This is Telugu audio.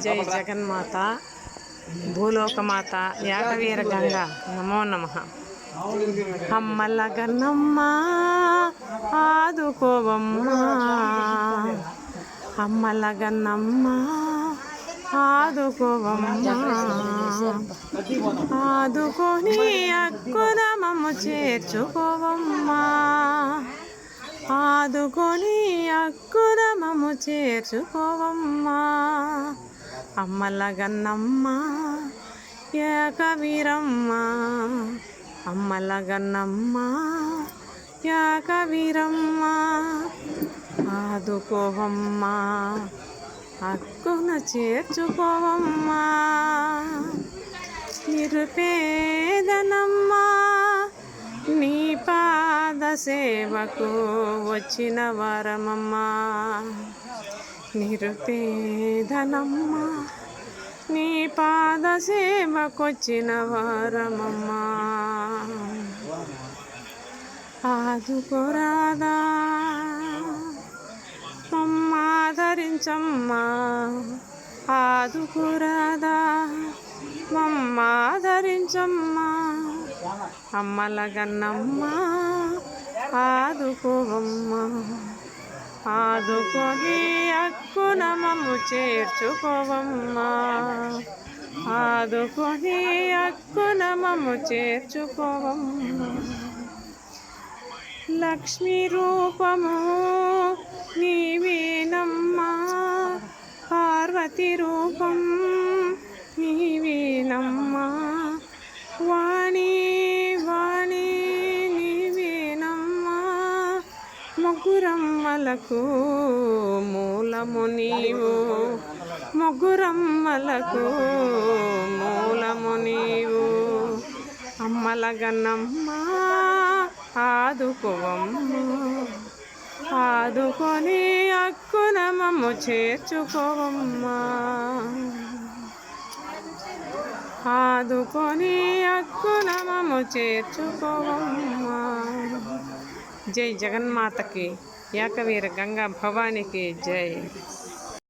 జై జగన్మాత భూలోకమాత యాకవీర గంగా నమో నమః. అమ్మల గన్నమ్మ ఆదుకోవమ్మ, అమ్మల గన్నమ్మ ఆదుకోవమ్మ, ఆదుకొని అక్కున మమ్ము చేర్చుకోవమ్మా, ఆదుకొని అక్కున మమ్ము చేర్చుకోవమ్మా. అమ్మల గన్నమ్మ యాకవీరమ్మ, అమ్మల గన్నమ్మ యాకవీరమ్మ, ఆదుకోవమ్మా అక్కున చేర్చుకోవమ్మా. నిరుపేదనమ్మా నీ పాద సేవకు వచ్చిన వరమమ్మా, నిరుపేదనమ్మా నీ పాద సేవకొచ్చిన వరమమ్మా. ఆదుకోరాదా మమ్మాదరించమ్మా, ఆదుకోరాదా మమ్మాదరించమ్మా. అమ్మల గన్నమ్మ ఆదుకోవమ్మా, ఆదుకొని అక్కున మమ్ము చేర్చుకోవమ్మా, ఆదుకొని అక్కున మమ్ము చేర్చుకోవమ్మా. లక్ష్మీ రూపము నీవేనమ్మా, పార్వతి రూపం నీవేనమ్మా, వాణి వాణి నీవేనమ్మా. ముగ్గురమ్మలకు మూలము నీవు, ముగ్గురమ్మలకు మూలము నీవు. అమ్మల గన్నమ్మ ఆదుకోవమ్మా, ఆదుకొని అక్కున మమ్ము చేర్చుకోవమ్మా, ఆదుకొని అక్కున మమ్ము చేర్చుకోవమ్మా. జై జగన్మాతకి యాకవీర గంగా భవానికి జై.